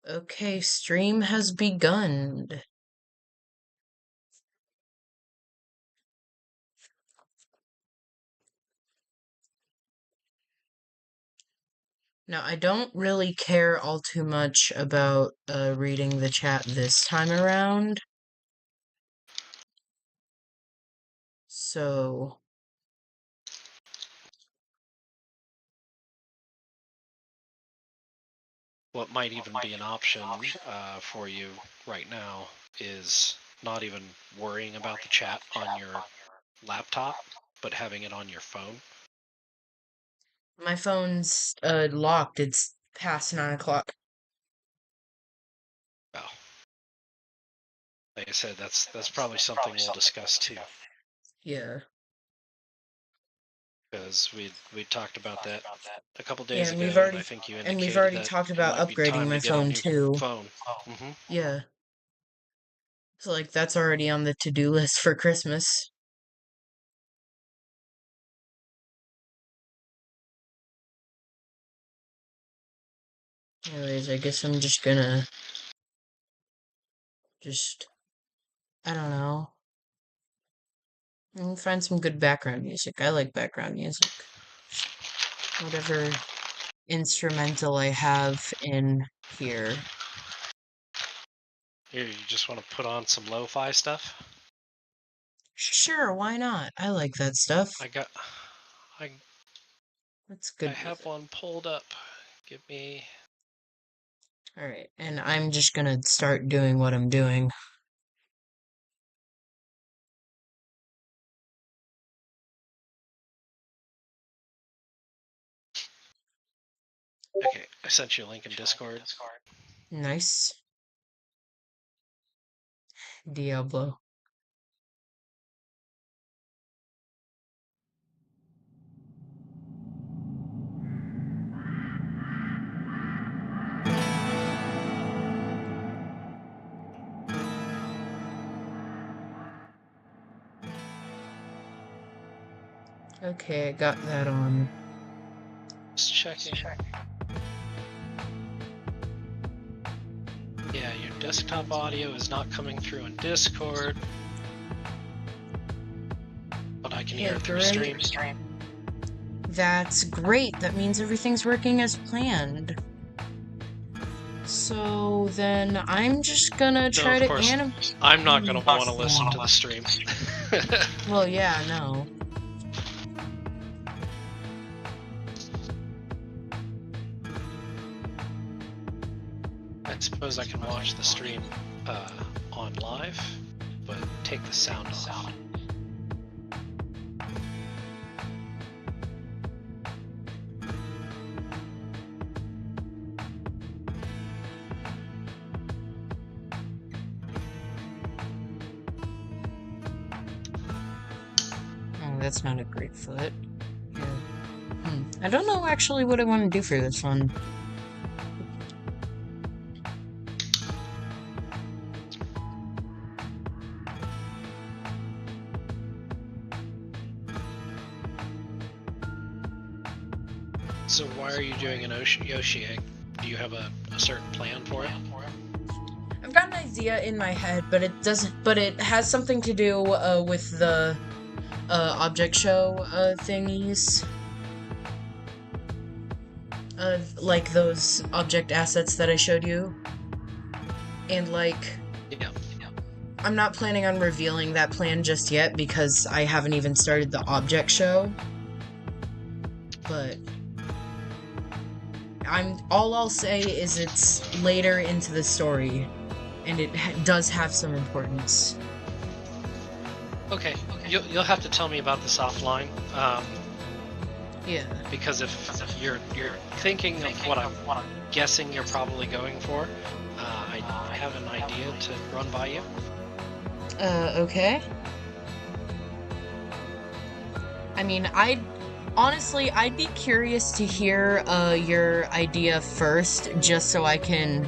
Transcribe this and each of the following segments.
Okay, stream has begun. Now, I don't really care all too much about reading the chat this time around. So, What might even be an option for you right now is not even worrying about the chat on your laptop, but having it on your phone. my phone's locked. It's past 9 o'clock. Well, like I said, that's probably something we'll discuss too, Yeah. because we talked about that a couple Yeah, days and ago, and I think you we've indicated already that talked it about might be upgrading time my to get a phone new too. phone. Mm-hmm. Yeah. So like that's already on the to-do list for Christmas. Anyways, I guess I'm just gonna I don't know. Find some good background music. I like background music. Whatever instrumental I have in here. Here, you just want to put on some lo-fi stuff? Sure, why not? I like that stuff. I That's I good have music. one pulled up. Give me. Alright, and I'm just gonna start doing what I'm doing. Okay, I sent you a link in Discord. Nice. Diablo. Okay, I got that on. Just checking. Yeah, your desktop audio is not coming through in Discord, but I can hear it through stream. That's great. That means everything's working as planned. So then I'm just gonna No, try of to course, I'm not going to want to listen to animate. the stream. Well, yeah, no. I suppose I can watch the stream on live, but take the sound off. Oh, that's not a great foot. Yeah. I don't know actually what I want to do for this one. So why are you doing an Yoshi egg? Do you have a certain plan for it? I've got an idea in my head, but it doesn't. But it has something to do with the object show thingies. Like those object assets that I showed you. And like, Yeah. I'm not planning on revealing that plan just yet because I haven't even started the object show. But all I'll say is it's later into the story, and it does have some importance. Okay, you'll have to tell me about this offline. Yeah. Because if you're thinking of what I'm guessing you're probably going for, I have an idea to run by you. Okay. I mean, honestly, I'd be curious to hear your idea first, just so I can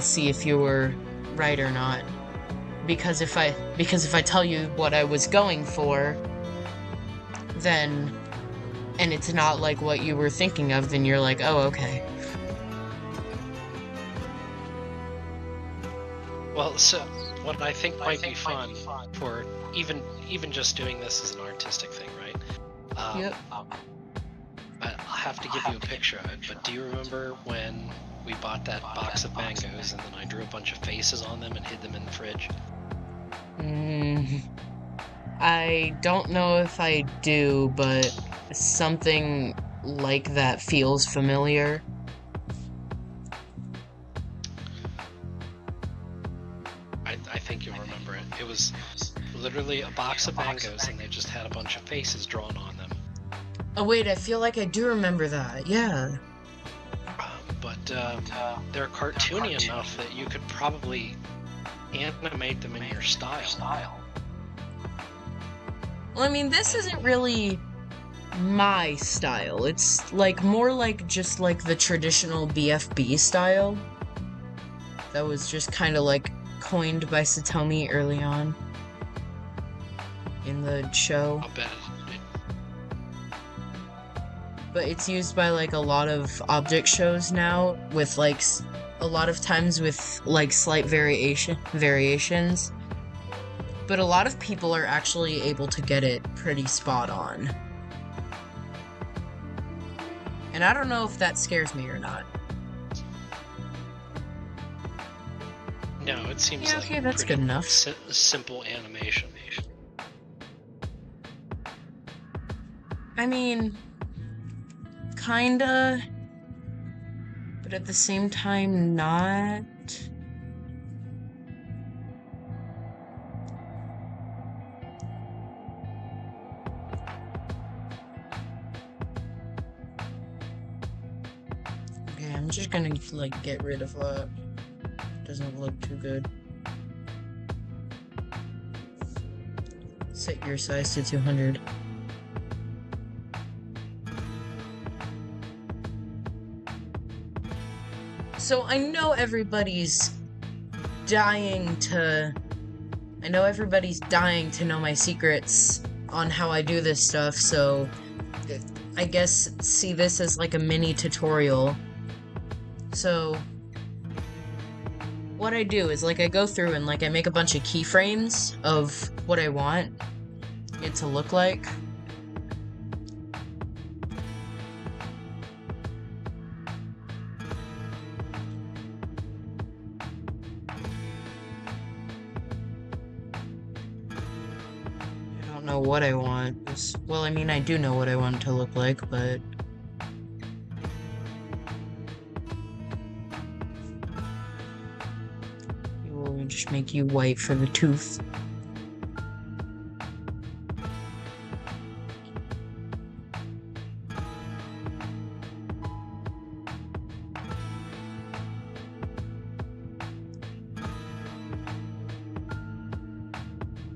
see if you were right or not. Because if I tell you what I was going for, then and it's not like what you were thinking of, then you're like, oh, okay. Well, so what I think might be fun for even just doing this as an artistic thing, right? Yep. I'll have to give you a picture of it, but do you remember when we bought that box of mangoes and then I drew a bunch of faces on them and hid them in the fridge? I don't know if I do, but something like that feels familiar. I think you'll remember it. It was literally a box of mangoes and they just had a bunch of faces drawn on them. Oh wait, I feel like I do remember that. Yeah. But they're cartoony enough that you could probably animate them in your style. Well, I mean, this isn't really my style. It's like more like just like the traditional BFB style. That was just kind of like coined by Satomi early on in the show. I'll bet But it's used by like a lot of object shows now with like a lot of times with like slight variations. But a lot of people are actually able to get it pretty spot on. And I don't know if that scares me or not. No, it seems like okay, that's good enough. Simple animation. I mean, kinda, but at the same time, not. Okay, I'm just gonna like get rid of that. Doesn't look too good. Set your size to 200. So I know everybody's dying to know my secrets on how I do this stuff, so I guess see this as like a mini tutorial. So what I do is like I go through and like I make a bunch of keyframes of what I want it to look like. I don't know what I want. Well, I mean, I do know what I want it to look like, but we'll just make you white for the tooth.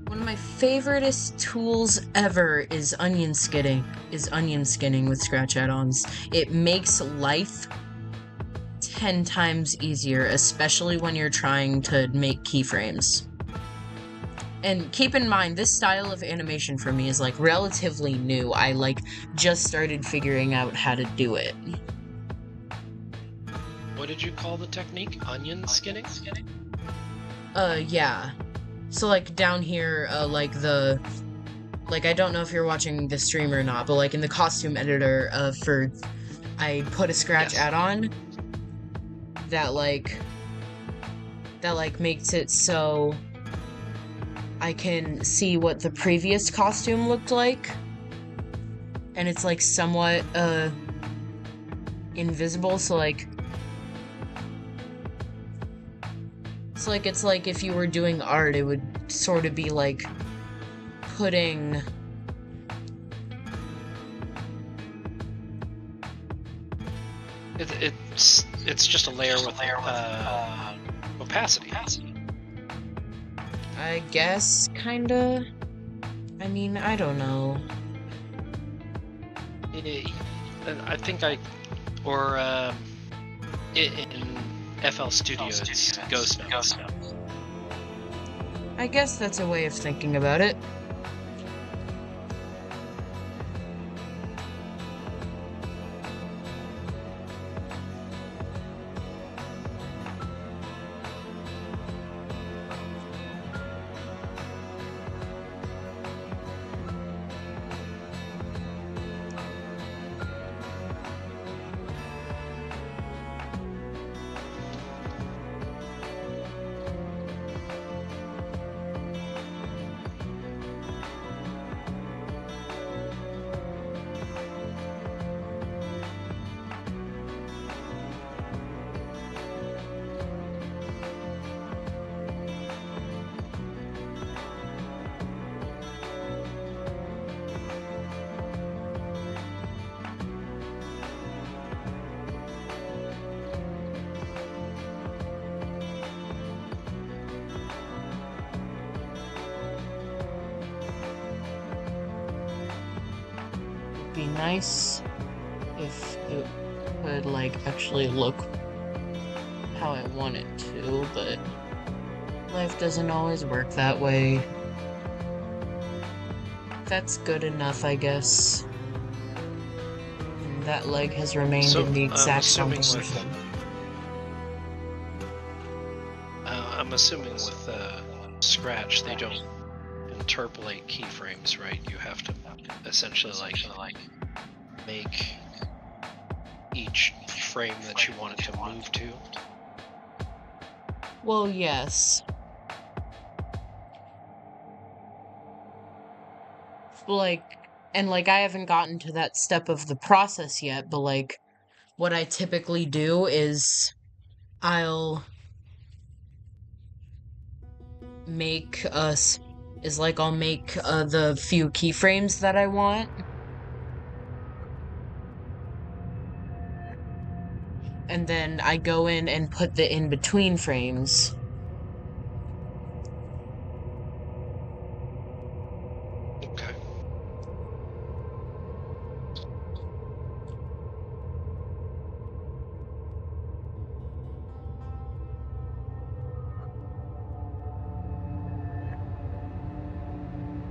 One of my favoriteest tools ever is onion skinning with Scratch add-ons. It makes life 10 times easier, especially when you're trying to make keyframes. And keep in mind, this style of animation for me is like relatively new. I like just started figuring out how to do it. What did you call the technique? Onion skinning? Yeah. So like down here, like I don't know if you're watching the stream or not, but like in the costume editor, I put a Scratch add-on that makes it so I can see what the previous costume looked like, and it's like somewhat invisible, so like it's like if you were doing art, it would sort of be like putting it's just a layer with opacity. I guess, kinda. I mean, I don't know. I think in FL Studio it's Ghost Notes. I guess that's a way of thinking about it. nice if it could, like, actually look how I want it to, but life doesn't always work that way. That's good enough, I guess. And that leg has remained So in the I'm exact assuming composition. with Scratch, they don't interpolate keyframes, right? You have to essentially like make each frame that you want it to move to. Well, yes. Like, and like, I haven't gotten to that step of the process yet, but like, what I typically do is I'll make I'll make the few keyframes that I want, and then I go in and put the in-between frames. Okay.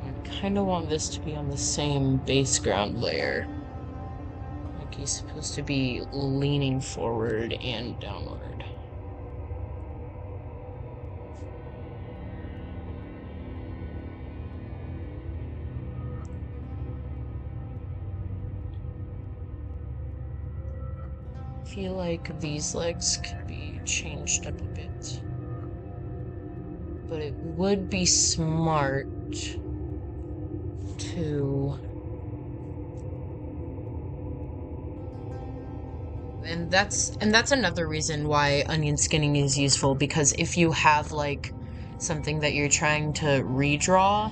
I kind of want this to be on the same base ground layer. Like he's supposed to be leaning forward and downward. I feel like these legs could be changed up a bit. But it would be smart to... And that's another reason why onion skinning is useful, because if you have like something that you're trying to redraw,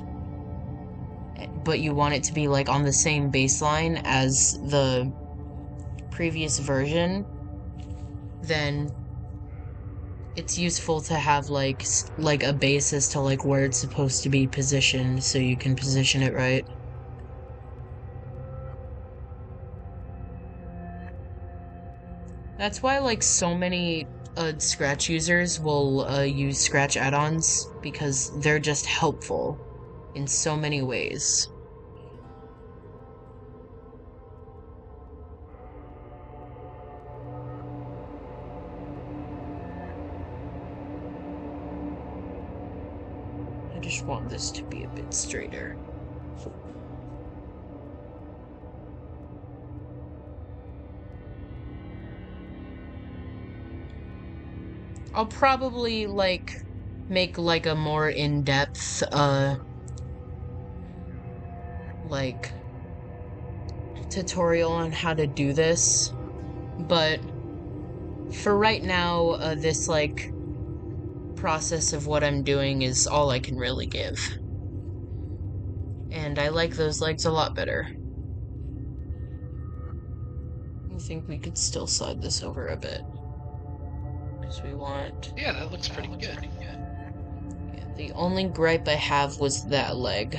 but you want it to be like on the same baseline as the previous version, then it's useful to have like a basis to like where it's supposed to be positioned so you can position it right. That's why like so many Scratch users will use Scratch add-ons, because they're just helpful in so many ways. I just want this to be a bit straighter. I'll probably like make like a more in-depth like tutorial on how to do this, but for right now, this like process of what I'm doing is all I can really give. And I like those legs a lot better. I think we could still slide this over a bit, because we want... Yeah, that looks pretty good. Yeah, the only gripe I have was that leg.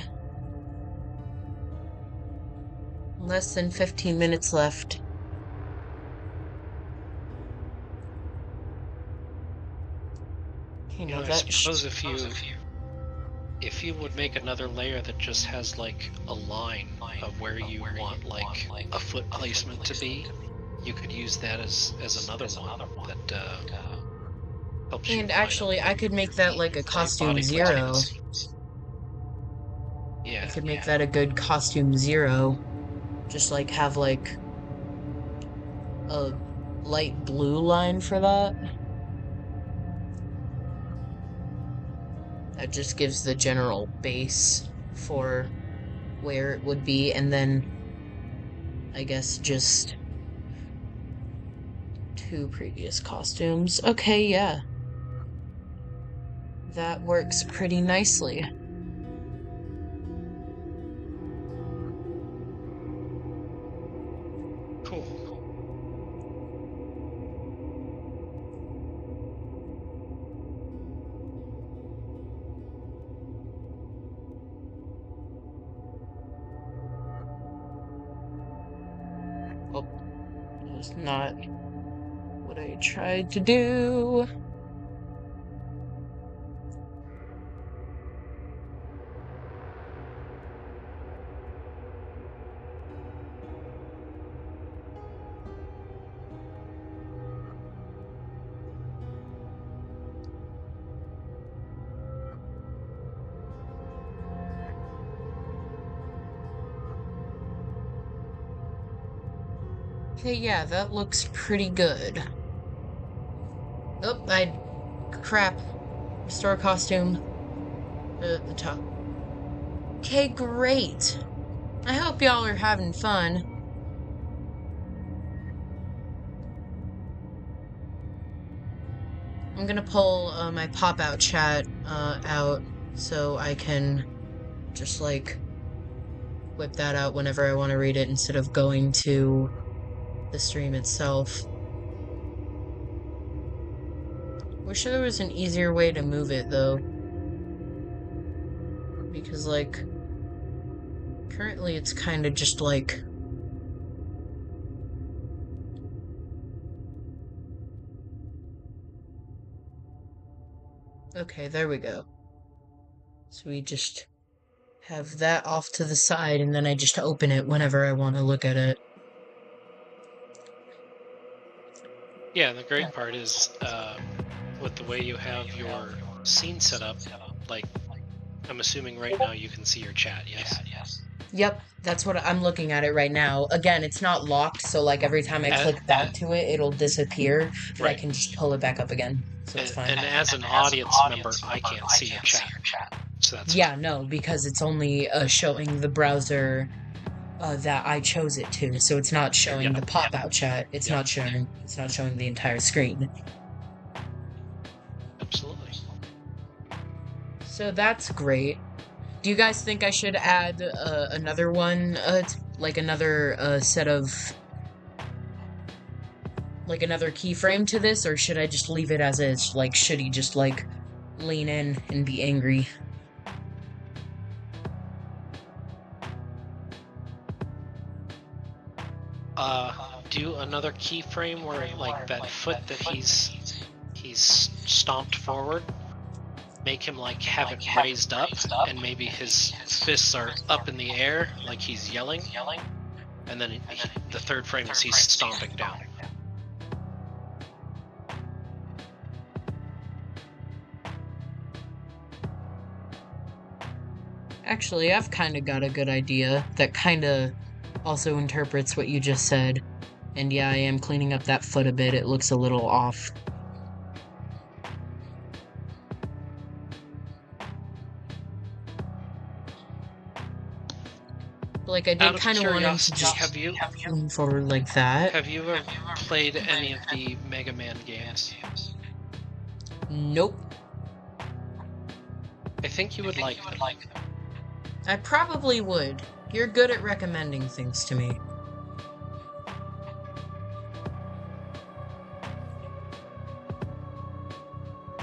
Less than 15 minutes left. You know, I suppose if you would make another layer that just has like a line of where you want like a foot placement to be, you could use that as another one that helps you. And actually, I could make that like a costume zero. Yeah. I could make that a good costume zero. Just like have like a light blue line for that. That just gives the general base for where it would be, and then I guess just 2 previous costumes. Okay, yeah. That works pretty nicely. Cool. was not what I tried to do. Okay, yeah, that looks pretty good. Oh, crap. Restore costume. At the top. Okay, great. I hope y'all are having fun. I'm gonna pull my pop-out chat out so I can just, like, whip that out whenever I want to read it instead of going to the stream itself. Wish there was an easier way to move it, though. Because, like, currently it's kind of just, like... Okay, there we go. So we just have that off to the side, and then I just open it whenever I want to look at it. Yeah, the great part is, with the way you have your scene set up, like, I'm assuming right now you can see your chat, yes? Yep, that's what I'm looking at it right now. Again, it's not locked, so like every time I click back to it, it'll disappear, but I can just pull it back up again, so it's fine. And as an audience member, I can't see your chat, so that's fine. No, because it's only showing the browser that I chose it to, so it's not showing the pop-out chat. It's not showing the entire screen. Absolutely. So that's great. Do you guys think I should add another one, like another set of, like another keyframe to this, or should I just leave it as is? Like, should he just, like, lean in and be angry? Do another keyframe where, like, that foot that he's stomped forward, make him, like, have it raised up, and maybe his fists are up in the air, like he's yelling, and then the third frame is he's stomping down. Actually, I've kind of got a good idea that kind of also interprets what you just said. And yeah, I am cleaning up that foot a bit. It looks a little off. Like, I did kind of want him to just lean forward like that. Have you ever played any of the Mega Man games? Nope. I think you would like them. I probably would. You're good at recommending things to me.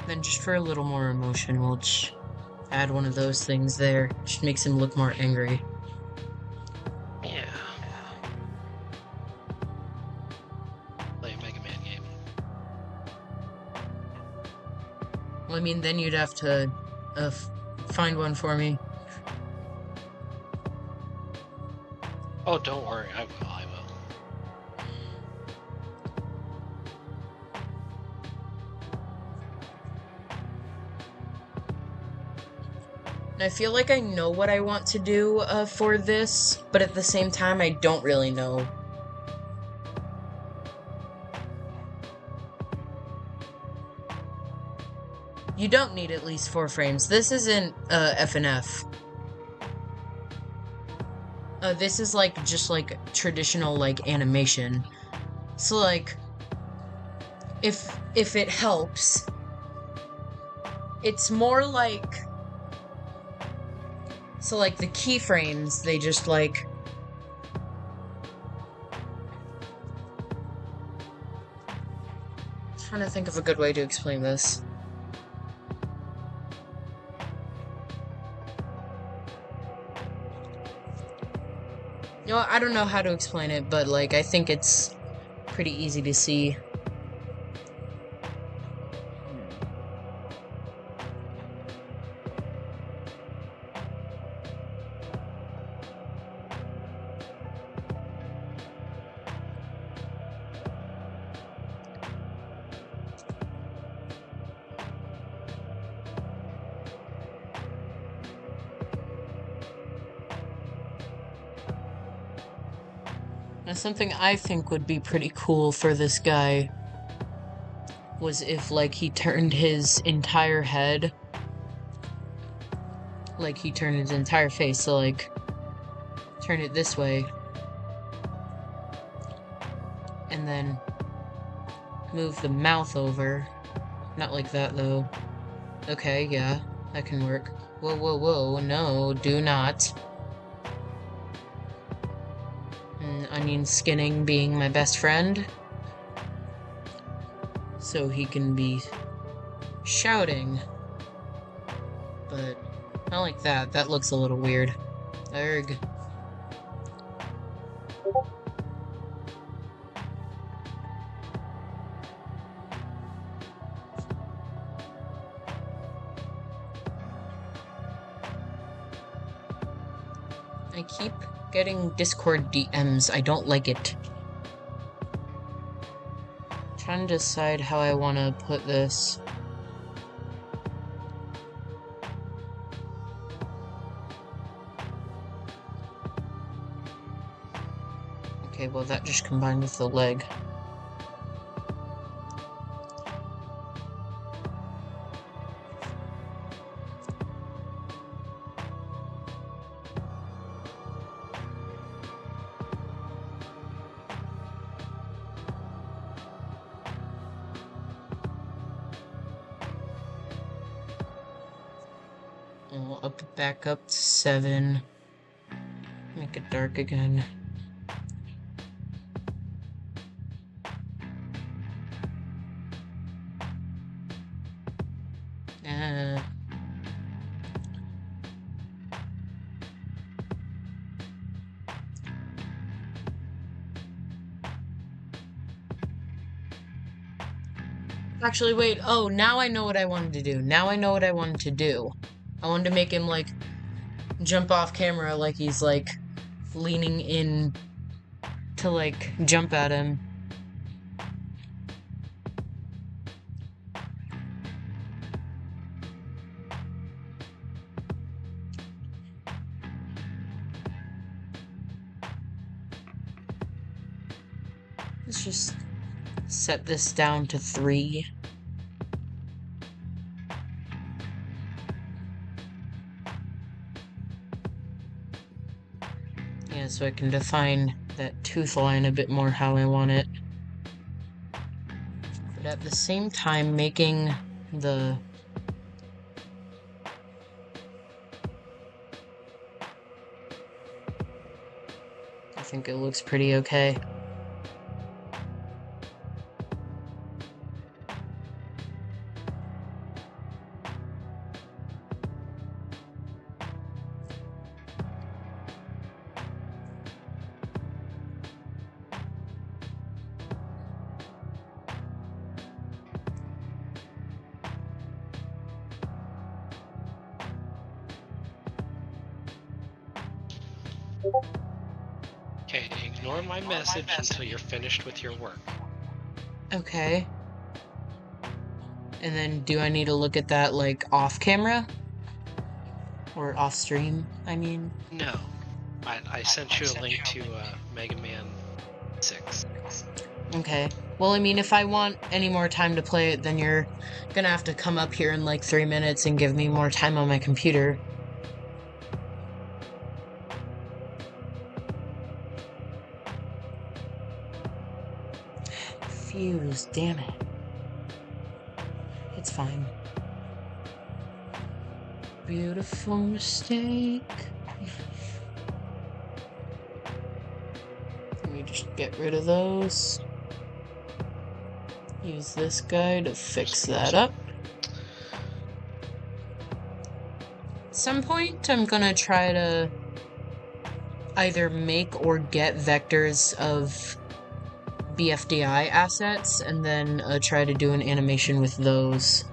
Then just for a little more emotion, we'll just add one of those things there. Just makes him look more angry. Yeah. Play a Mega Man game. Well, I mean, then you'd have to find one for me. Oh, don't worry, I will. And I feel like I know what I want to do for this, but at the same time, I don't really know. You don't need at least 4 frames. This isn't FNF. This is like just like traditional like animation. So like, if it helps, it's more like, so like the keyframes, they just like, I'm trying to think of a good way to explain this. You know, I don't know how to explain it, but like I think it's pretty easy to see. Now, something I think would be pretty cool for this guy was if, like, he turned his entire head, like, he turned his entire face, so, like, turn it this way, and then move the mouth over. Not like that, though. Okay, yeah, that can work. Whoa, whoa, whoa, no, do not. Onion skinning being my best friend. So he can be shouting. But not like that. That looks a little weird. Erg. I keep getting Discord DMs. I don't like it. Trying to decide how I want to put this. Okay, well that just combined with the leg. Back up to 7. Make it dark again. Actually, wait. Oh, now I know what I wanted to do. Now I know what I wanted to do. I wanted to make him, like, jump off camera like he's, like, leaning in to, like, jump at him. Let's just set this down to 3. Yeah, so I can define that tooth line a bit more how I want it. But at the same time, making the... I think it looks pretty okay. Okay, ignore my message until you're finished with your work. Okay. And then do I need to look at that, like, off camera? Or off stream, I mean? No. I sent you a link to Mega Man 6. Okay. Well, I mean, if I want any more time to play it, then you're gonna have to come up here in, like, 3 minutes and give me more time on my computer. Fuse, damn it. It's fine. Beautiful mistake. Let me just get rid of those. Use this guy to fix that up. At some point, I'm gonna try to either make or get vectors of BFDI assets and then try to do an animation with those.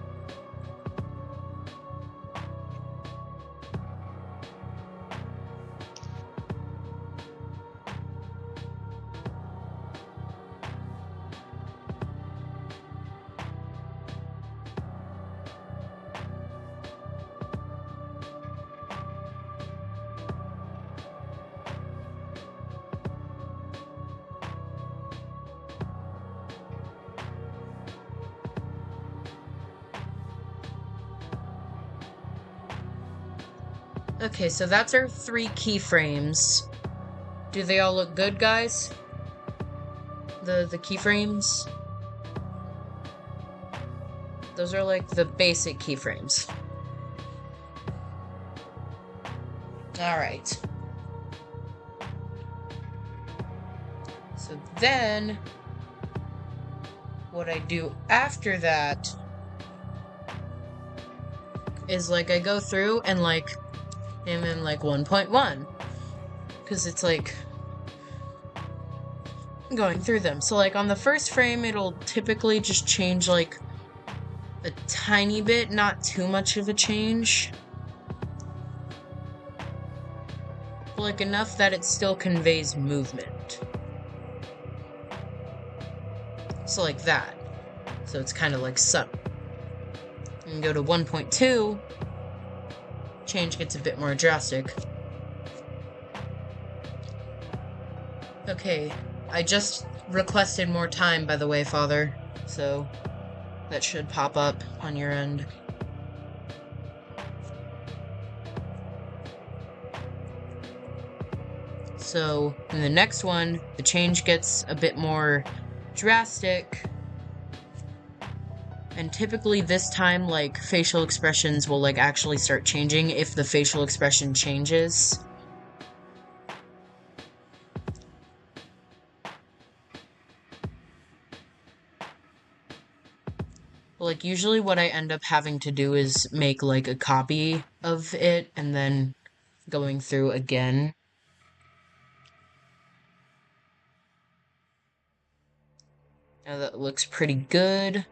Okay, so that's our 3 keyframes. Do they all look good, guys? The keyframes? Those are like the basic keyframes. Alright. So then, what I do after that is like I go through and like I'm in like 1.1 because it's like going through them. So like on the first frame it'll typically just change like a tiny bit, not too much of a change, but like enough that it still conveys movement. So like that. So it's kind of like subtle. And go to 1.2, change gets a bit more drastic. Okay, I just requested more time, by the way, Father, so that should pop up on your end. So in the next one, the change gets a bit more drastic. And typically this time, like, facial expressions will, like, actually start changing if the facial expression changes. Like, usually what I end up having to do is make, like, a copy of it and then going through again. Now that looks pretty good.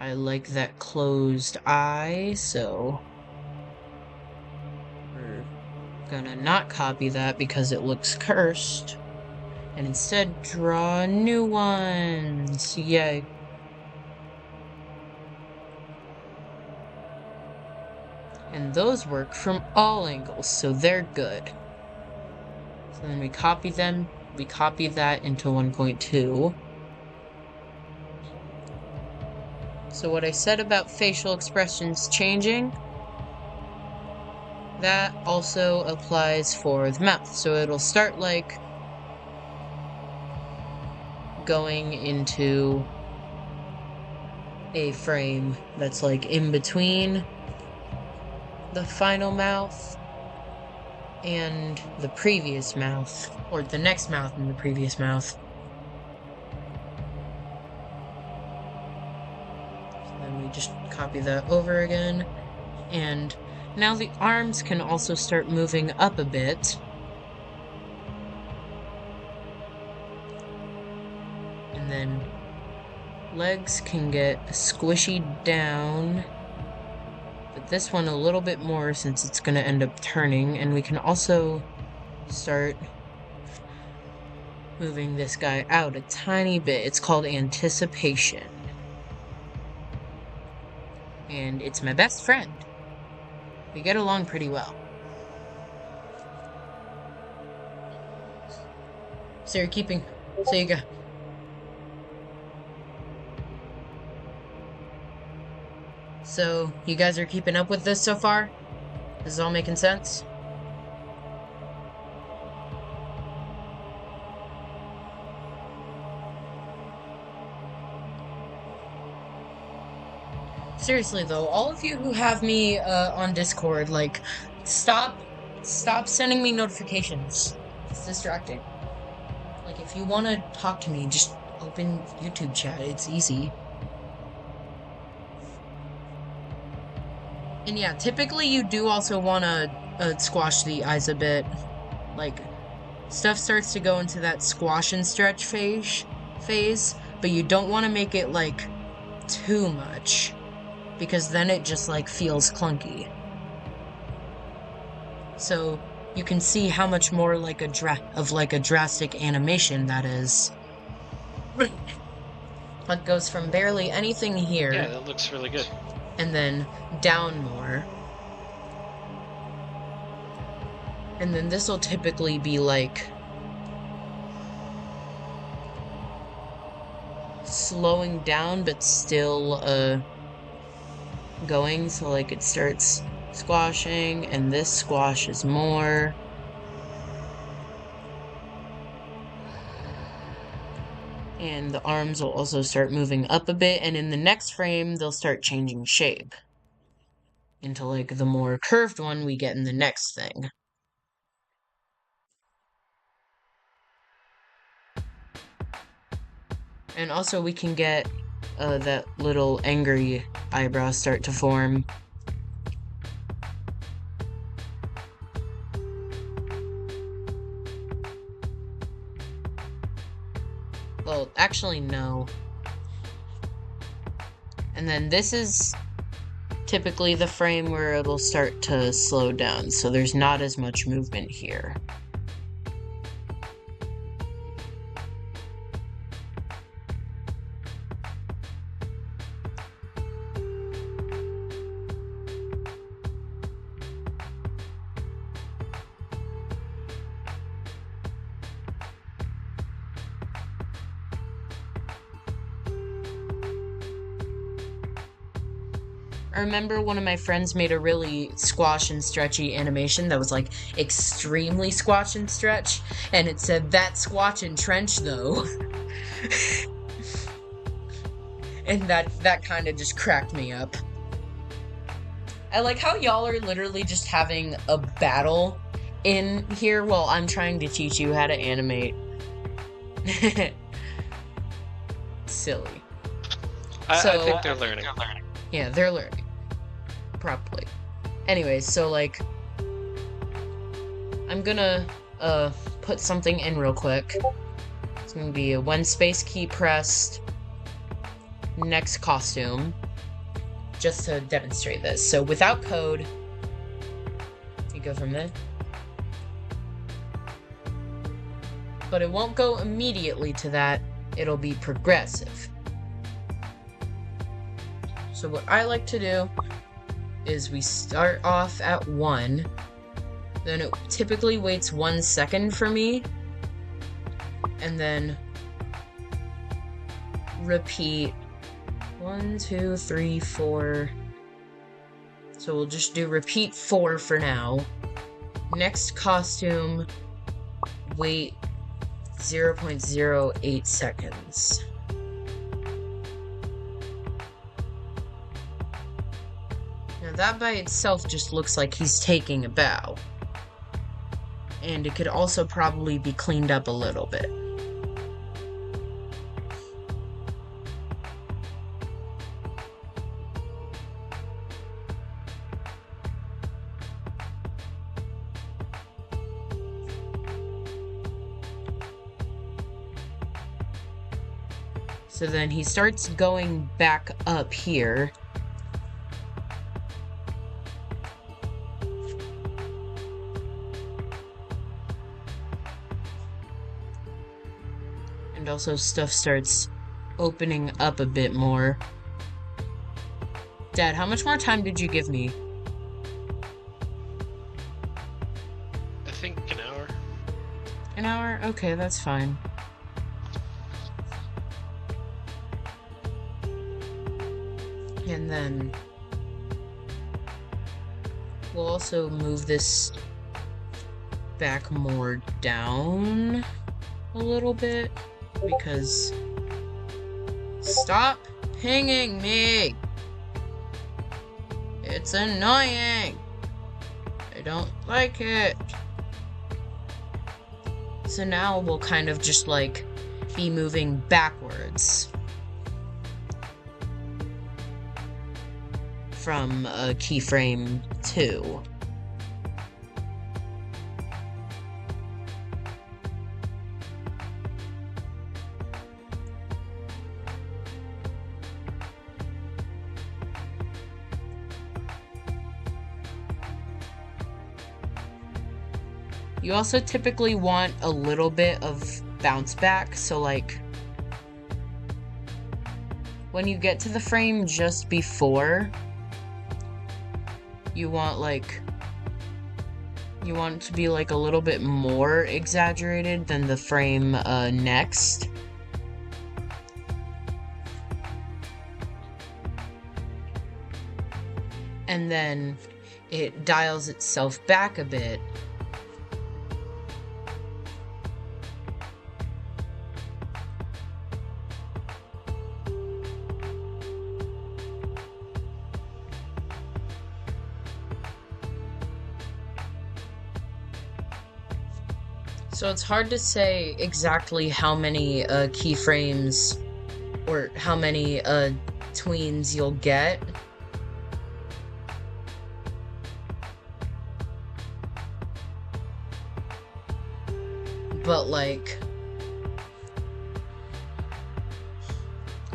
I like that closed eye, so we're gonna not copy that because it looks cursed, and instead draw new ones. Yay. And those work from all angles, so they're good. So then we copy them, we copy that into 1.2. So what I said about facial expressions changing, that also applies for the mouth. So it'll start like going into a frame that's like in between the final mouth and the previous mouth, or the next mouth and the previous mouth. We just copy that over again, and now the arms can also start moving up a bit. And then legs can get squishy down, but this one a little bit more since it's going to end up turning, and we can also start moving this guy out a tiny bit. It's called anticipation. And it's my best friend. We get along pretty well. So you're keeping... So you go. So, you guys are keeping up with this so far? This is all making sense? Seriously though, all of you who have me on Discord, like, stop sending me notifications. It's distracting. Like, if you want to talk to me, just open YouTube chat. It's easy. And yeah, typically you do also want to squash the eyes a bit. Like, stuff starts to go into that squash and stretch phase. phase, but you don't want to make it like too much because then it just like feels clunky. So you can see how much more like a drastic animation that is. It goes from barely anything here. Yeah, that looks really good. And then down more. And then this will typically be like slowing down but still going, so like it starts squashing and this squashes more. And the arms will also start moving up a bit, and in the next frame they'll start changing shape into like the more curved one we get in the next thing. And also we can get that little angry eyebrow start to form. Well, actually, no. And then this is typically the frame where it'll start to slow down, so there's not as much movement here. I remember one of my friends made a really squash and stretchy animation that was like extremely squash and stretch, and it said that squash and trench though. And that kind of just cracked me up. I like how y'all are literally just having a battle in here while I'm trying to teach you how to animate. Silly. I think they're learning. Yeah, they're learning. Properly. Anyways, so like I'm gonna put something in real quick. It's gonna be a when space key pressed next costume, just to demonstrate this. So without code, you go from there. But it won't go immediately to that, it'll be progressive. So what I like to do is we start off at 1, then it typically waits 1 second for me, and then repeat 1, 2, 3, 4. So we'll just do repeat 4 for now. Next costume, wait 0.08 seconds. Now that by itself just looks like he's taking a bow. And it could also probably be cleaned up a little bit. So then he starts going back up here. And also stuff starts opening up a bit more. Dad, how much more time did you give me? I think an hour. An hour? Okay, that's fine. And then we'll also move this back more down a little bit because stop pinging me. It's annoying. I don't like it. So now we'll kind of just like be moving backwards from keyframe 2. You also typically want a little bit of bounce back, so like when you get to the frame just before, you want it to be like a little bit more exaggerated than the frame next. And then it dials itself back a bit. So it's hard to say exactly how many keyframes or how many tweens you'll get. But like,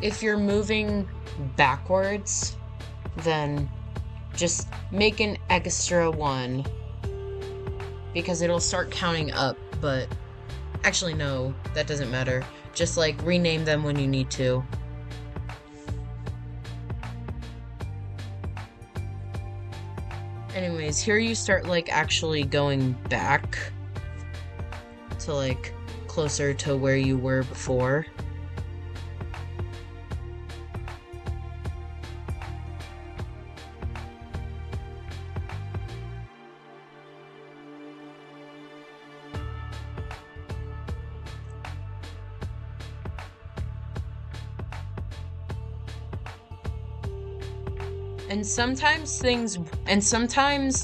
if you're moving backwards, then just make an extra one because it'll start counting up. But actually, no, that doesn't matter. Just like rename them when you need to. Anyways, here you start like actually going back to like closer to where you were before. And sometimes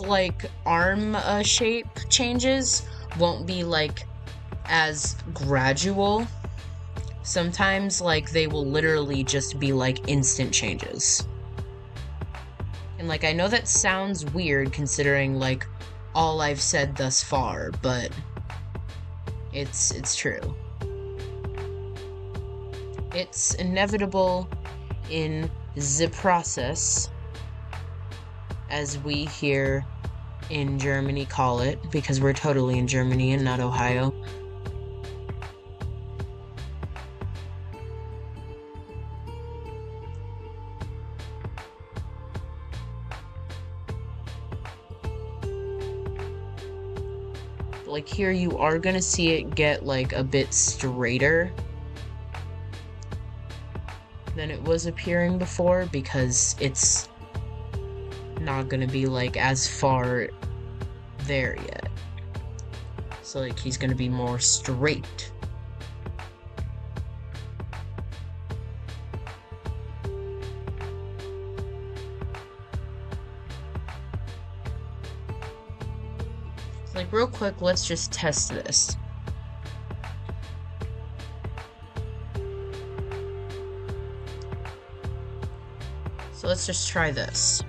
like arm shape changes won't be like as gradual. Sometimes like they will literally just be like instant changes. And like I know that sounds weird considering like all I've said thus far, but it's true. It's inevitable in the process, as we here in Germany call it, because we're totally in Germany and not Ohio. Like here you are gonna see it get like a bit straighter than it was appearing before because it's not gonna be like as far there yet. So like he's gonna be more straight. So like real quick, let's just test this. So let's just try this.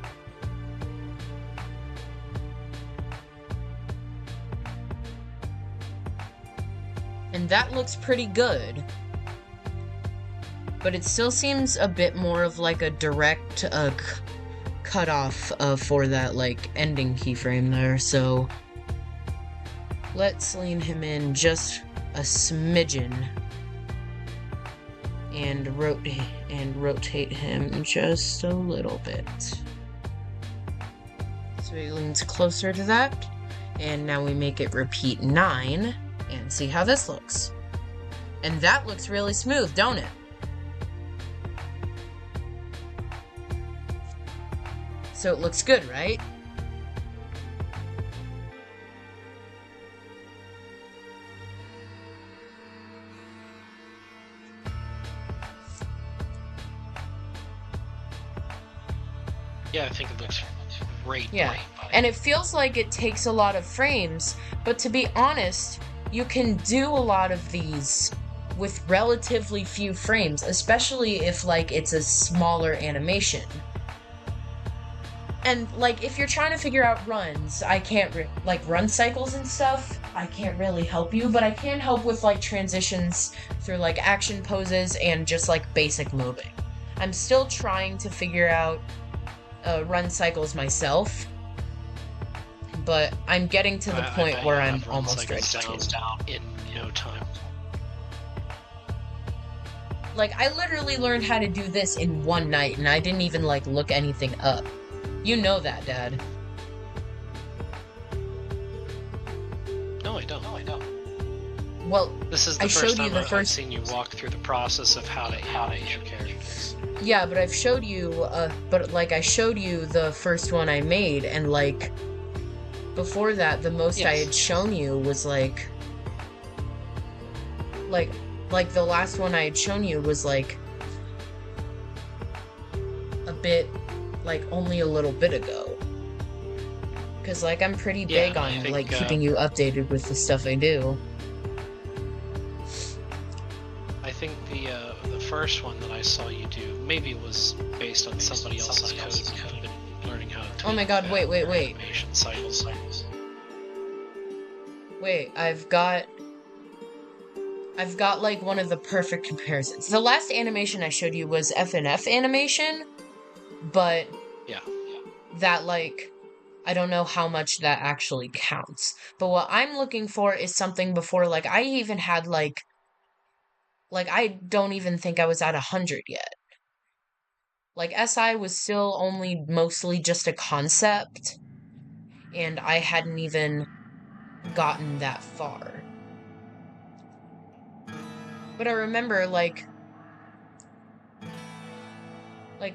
And that looks pretty good. But it still seems a bit more of like a direct cutoff for that like ending keyframe there. So let's lean him in just a smidgen and rotate him just a little bit. So he leans closer to that. And now we make it repeat 9. And see how this looks. And that looks really smooth, don't it? So it looks good, right? Yeah, I think it looks great. Yeah, and it feels like it takes a lot of frames, but to be honest, you can do a lot of these with relatively few frames, especially if like it's a smaller animation. And like if you're trying to figure out runs, I can't like run cycles and stuff, I can't really help you, but I can help with like transitions through like action poses and just like basic moving. I'm still trying to figure out run cycles myself, but I'm getting to the I point bet where you'll I'm have run almost ready cycles to. down in no time. Like, I literally learned how to do this in one night, and I didn't even, like, look anything up. You know that, Dad. No, I don't. Well, This is I the first showed you time the I've first. seen you walk through the process of how to animate your characters. Yeah, but I've showed you, but, like, I showed you the first one I made, and, like, before that, the most I Yes. had shown you was, like, like, the last one I had shown you was, like, a bit, like, only a little bit ago. Because, like, I'm pretty Yeah, big I on, think, like, keeping you updated with the stuff I do. I think the first one that I saw you do maybe was based on somebody else's code. I've been learning how to Oh my tweak god, that wait, in wait, your wait. animation cycles. Wait, I've got, like, one of the perfect comparisons. The last animation I showed you was FNF animation, but Yeah. that, like, I don't know how much that actually counts. But what I'm looking for is something before, like, I even had, like, I don't even think I was at 100 yet. Like, SI was still only mostly just a concept, and I hadn't even gotten that far. But I remember,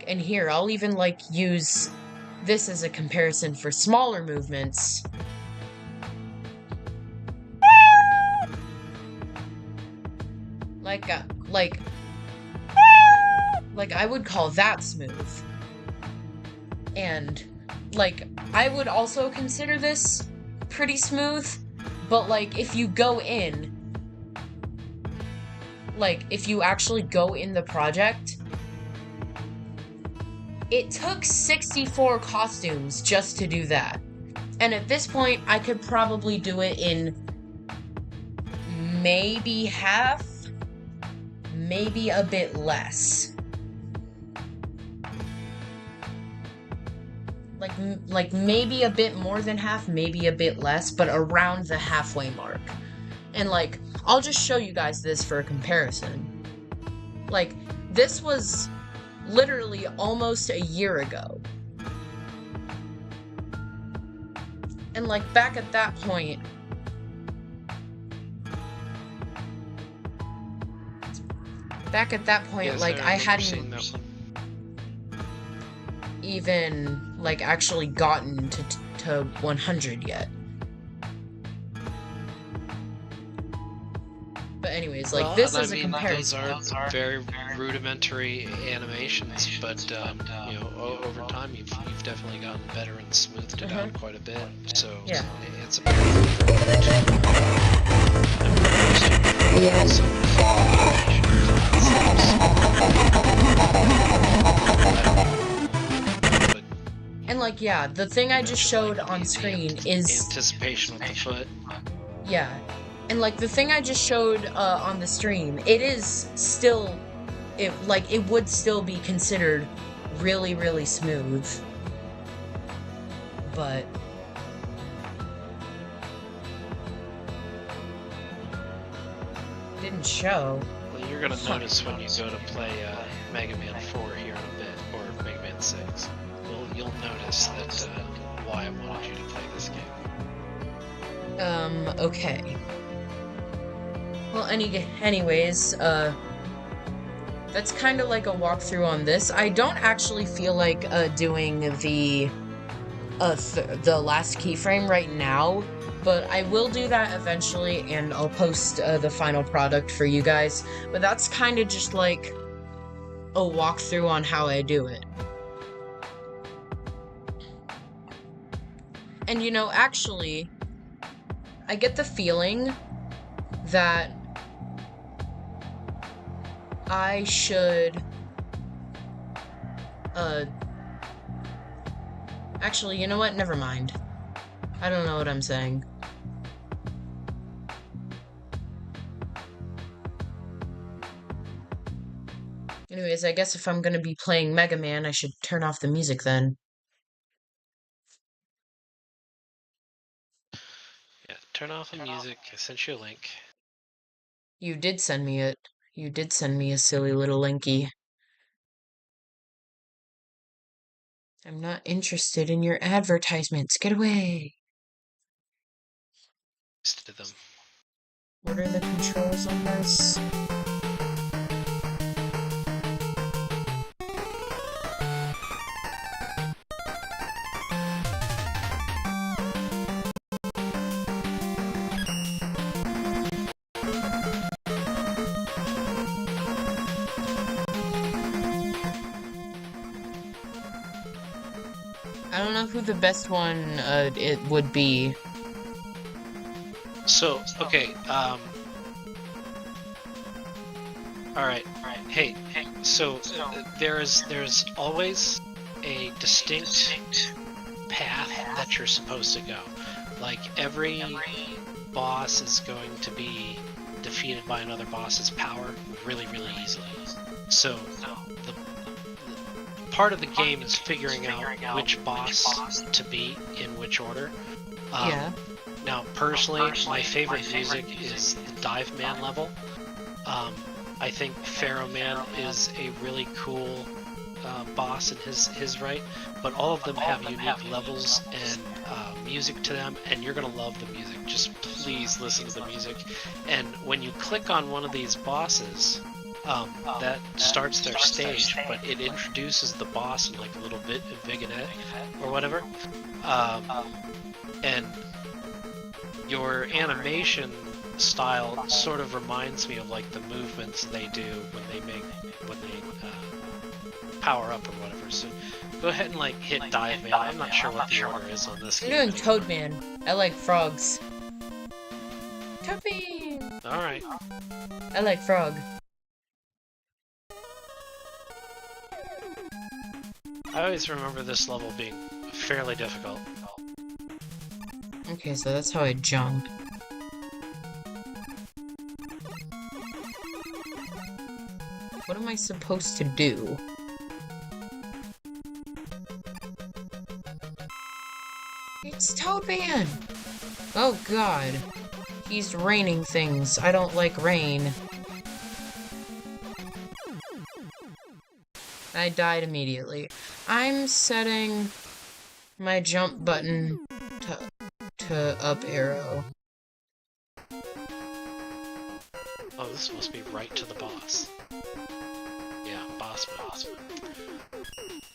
and here, I'll even, like, use this as a comparison for smaller movements. Like, like, I would call that smooth. And, like, I would also consider this pretty smooth, but, like, if you go in, like, if you actually go in the project, it took 64 costumes just to do that. And at this point, I could probably do it in maybe half, maybe a bit less. Like maybe a bit more than half, maybe a bit less, but around the halfway mark. And, like, I'll just show you guys this for a comparison. Like, this was literally almost a year ago. And, like, back at that point, Yes, like, I remember seeing hadn't that one. even, like, actually gotten to 100 yet. But anyways, like, Well, this and is I a mean, comparison. those are very rudimentary animations, but you know, over time you've definitely gotten better and smoothed it out quite a bit. So Yeah. it's a pretty And, like, yeah, the thing I just showed like, on the screen is, anticipation with the foot. yeah. And, like, the thing I just showed on the stream, it is still, it would still be considered really, really smooth. But didn't show. Well, you're gonna notice when you go to play Mega Man 4 here in a bit, or Mega Man 6. You'll notice that why I wanted you to play this game. Okay. Well, anyways, that's kind of like a walkthrough on this. I don't actually feel like doing the last keyframe right now, but I will do that eventually, and I'll post the final product for you guys. But that's kind of just like a walkthrough on how I do it. And, you know, actually, I get the feeling that I should, actually, you know what? Never mind. I don't know what I'm saying. Anyways, I guess if I'm gonna be playing Mega Man, I should turn off the music then. turn off the music. I sent you a link. You did send me it. You did send me a silly little linky. I'm not interested in your advertisements. Get away. To them. What are the controls on this? I don't know who the best one it would be. So, okay, alright, hey, so there's always a distinct path that you're supposed to go. Like, every boss is going to be defeated by another boss's power really, really easily. So, the part of the game is figuring out which boss to beat in which order. Yeah. Now, personally, my favorite music is the Dive Man level. I think Pharaoh Man is a really cool boss in his right, but all of them have unique levels and music to them, and you're gonna love the music. Just please listen to the music. And when you click on one of these bosses, that starts their stage, but it introduces the boss in like a little bit vignette or whatever, and your animation style sort of reminds me of like the movements they do when they power up or whatever. So go ahead and like hit Dive Man. I'm not sure what the order is on this. I'm doing Toadman. I like frogs. Toadman! Alright. I like frog. I always remember this level being fairly difficult. Okay, so that's how I jump. What am I supposed to do? It's Toadman! Oh god. He's raining things. I don't like rain. I died immediately. I'm setting my jump button to up arrow. Oh, this must be right to the boss. Yeah, boss mode.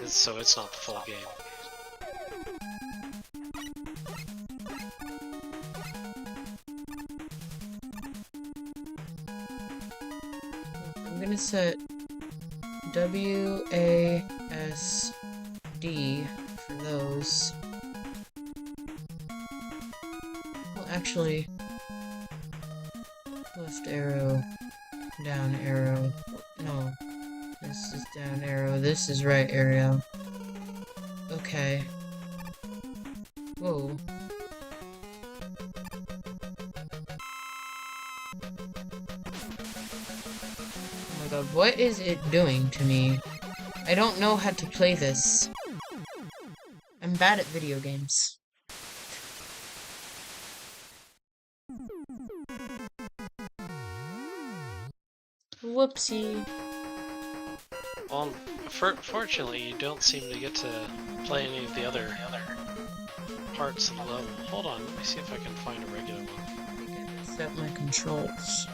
So it's not the full game. I'm gonna set WASD for those. Well, actually, left arrow, down arrow. No, this is down arrow, this is right arrow. Okay. Whoa. Oh my god, what is it doing to me? I don't know how to play this. I'm bad at video games. Whoopsie. Well, fortunately, you don't seem to get to play any of the other parts of the level. Hold on, let me see if I can find a regular one. I think I messed up my controls.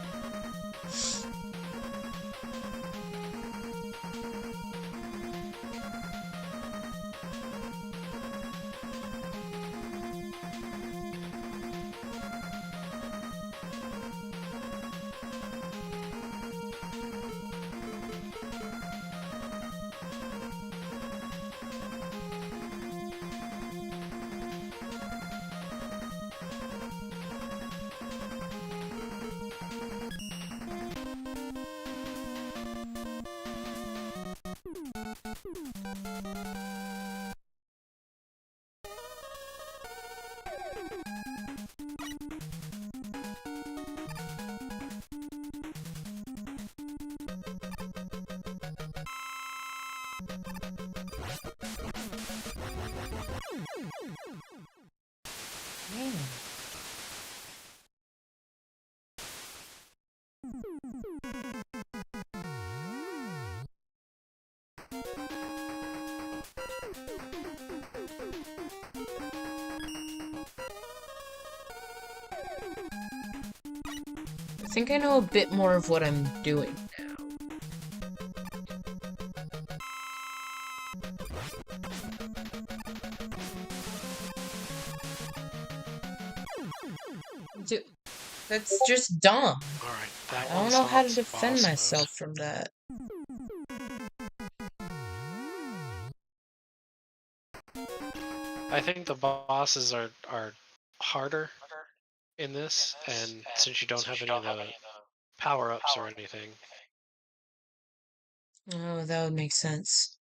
think I know a bit more of what I'm doing now. That's just dumb. Alright, that I don't one know how to stops defend boss myself moves. from that. I think the bosses are harder in this, and since you don't have any of the power-ups or anything, Oh, that would make sense.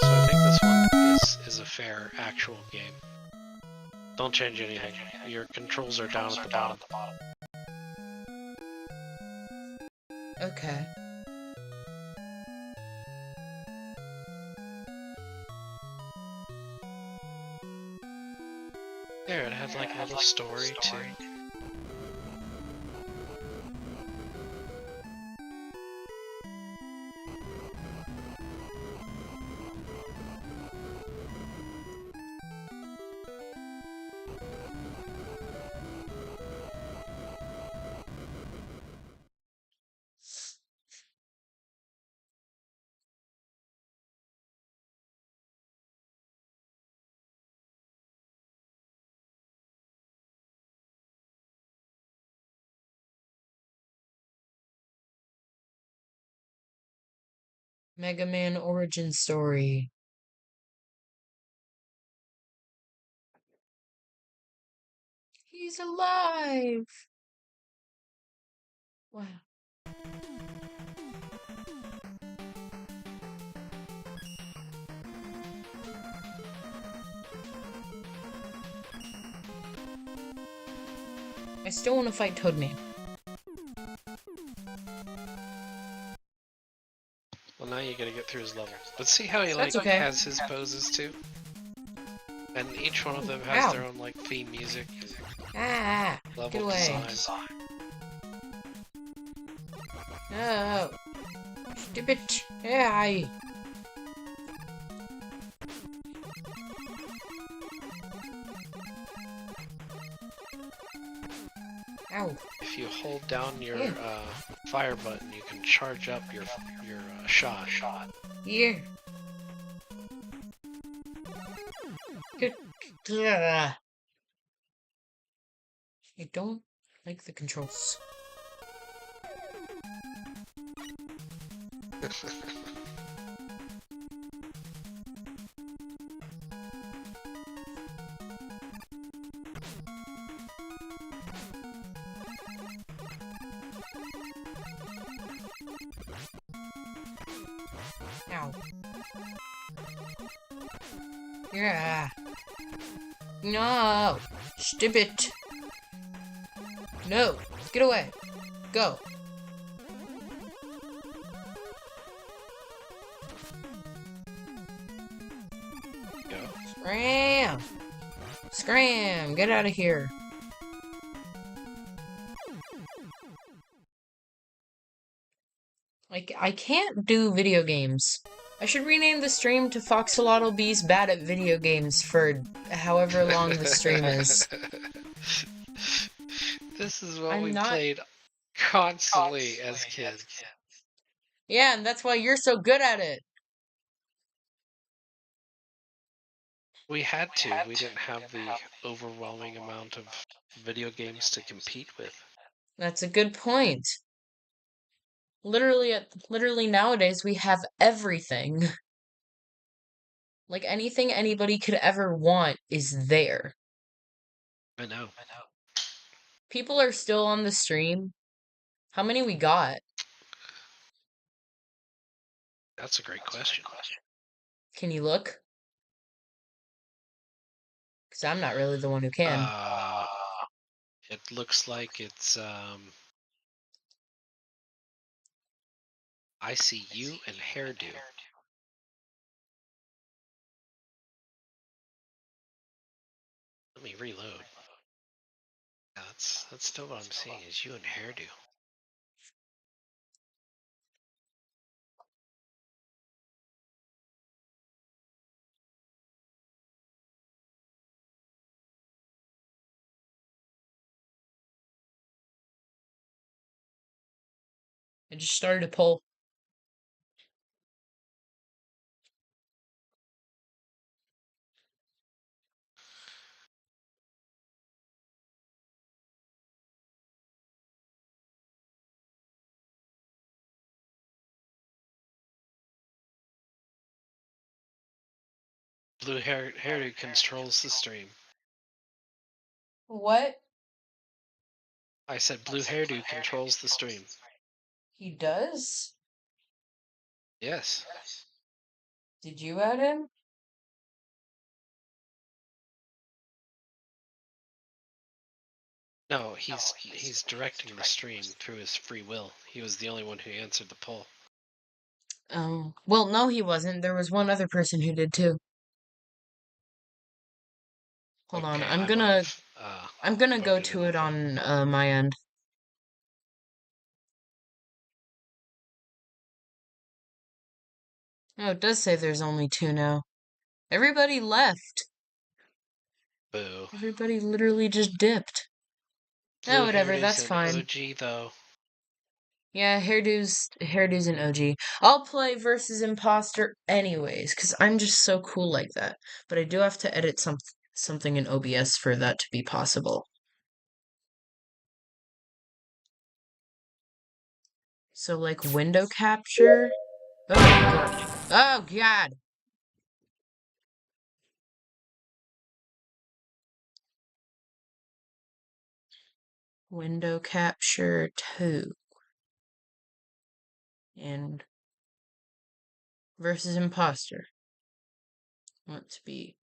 so I think this one is a fair actual game. Don't change anything. Your controls are down at the bottom. Okay. There, it had like a little story too. Mega Man origin story. He's alive! Wow. I still want to fight Toadman. Well, now you gotta get through his level. But see how he That's like okay. has his poses too? And each one of them has Ow. their own like theme music, Ah! level Get away. design. No! Stupid! Yeah! Ow. If you hold down your fire button, you can charge up your shot. Here. Ugh. I don't like the controls. Ow. Yeah. No! Stupid! No! Get away! Go! Go. Scram! Scram! Get out of here! Like, I can't do video games. I should rename the stream to Foxolotl B's Bad at Video Games for however long the stream is. This is what I'm we not- played constantly as kids. Yeah, and that's why you're so good at it. We had to. We didn't have the overwhelming amount of video games to compete with. That's a good point. Literally nowadays we have everything. Like anything anybody could ever want is there. I know. People are still on the stream. How many we got? That's a great question. Can you look? Because I'm not really the one who can. It looks like it's I see you and hairdo. Let me reload. Yeah, that's still what I'm seeing is you and hairdo. I just started a poll. Blue hairdo controls the stream. What? I said blue hairdo controls the stream. He does? Yes. Did you add him? No, he's directing the stream through his free will. He was the only one who answered the poll. Oh, well, no, he wasn't. There was one other person who did too. Hold on, Okay, I'm I gonna might have go voted to him it up then. on my end. Oh, it does say there's only two now. Everybody left. Boo. Everybody literally just dipped. Oh, Blue whatever, hairdo's that's an fine. OG though. Yeah, hairdo's an OG. I'll play versus imposter anyways, because I'm just so cool like that. But I do have to edit something in OBS for that to be possible. So like window capture. Oh god. Oh god. Window capture 2 and versus imposter. I want to be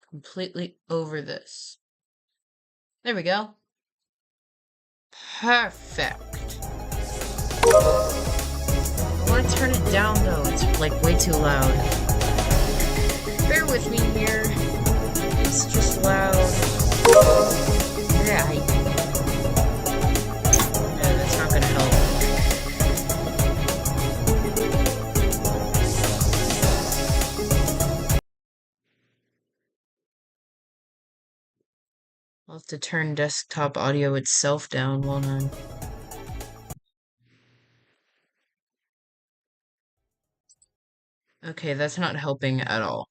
completely over this. There we go. Perfect. I want to turn it down though. It's like way too loud. Bear with me here. It's just loud. Yeah, that's not gonna help. I'll have to turn desktop audio itself down, won't I? Okay, that's not helping at all.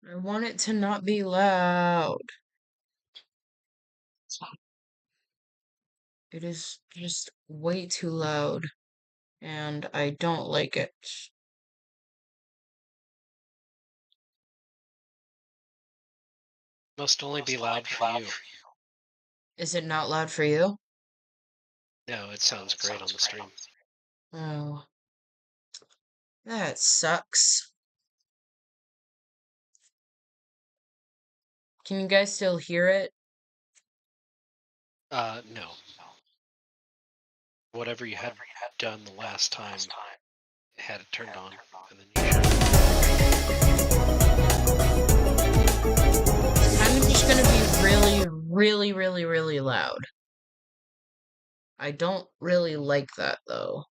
I want it to not be loud. It is just way too loud, and I don't like it. Must only be loud for you. Is it not loud for you? No, it sounds great on the stream. Oh, that sucks. Can you guys still hear it? No. Whatever you had done the last time, had it turned on, and then you should. I'm just gonna be really, really, really, really loud. I don't really like that though.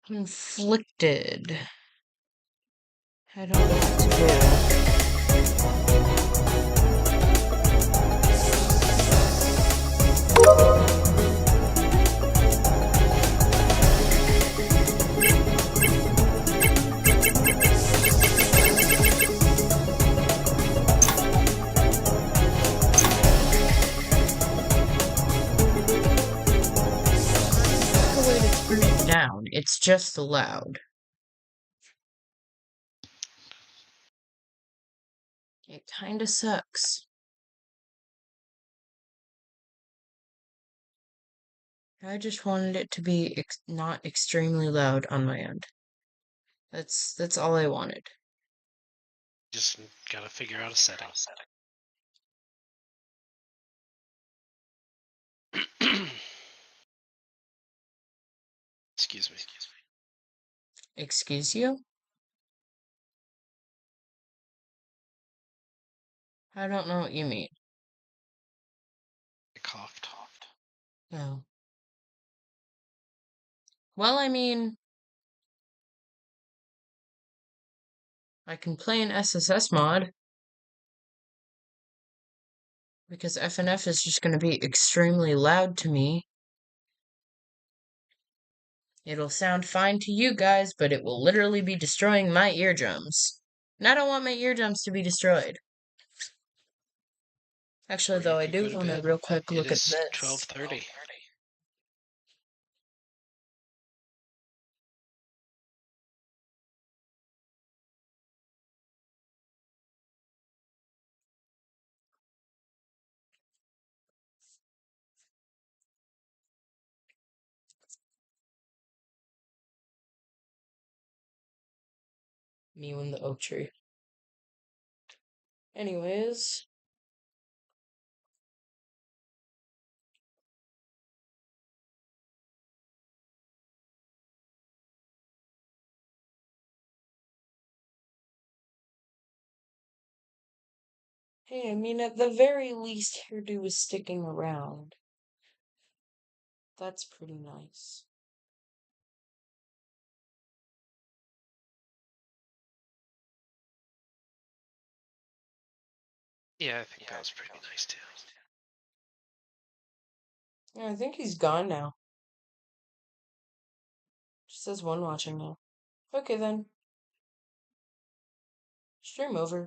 Conflicted. I don't know what to do. The way to turn it down. It's just loud. It kinda sucks. I just wanted it to be not extremely loud on my end. That's all I wanted. Just gotta figure out a setting. Excuse me. Excuse you? I don't know what you mean. I coughed. No. Well, I mean, I can play an SSS mod. Because FNF is just going to be extremely loud to me. It'll sound fine to you guys, but it will literally be destroying my eardrums. And I don't want my eardrums to be destroyed. Actually, though, I do want to real quick look at this. 12:30. Me and the oak tree. Anyways. Hey, I mean, at the very least, Hairdo is sticking around. That's pretty nice. Yeah, I think that was pretty nice too. Yeah, I think he's gone now. Just says one watching now. Okay then. Stream over.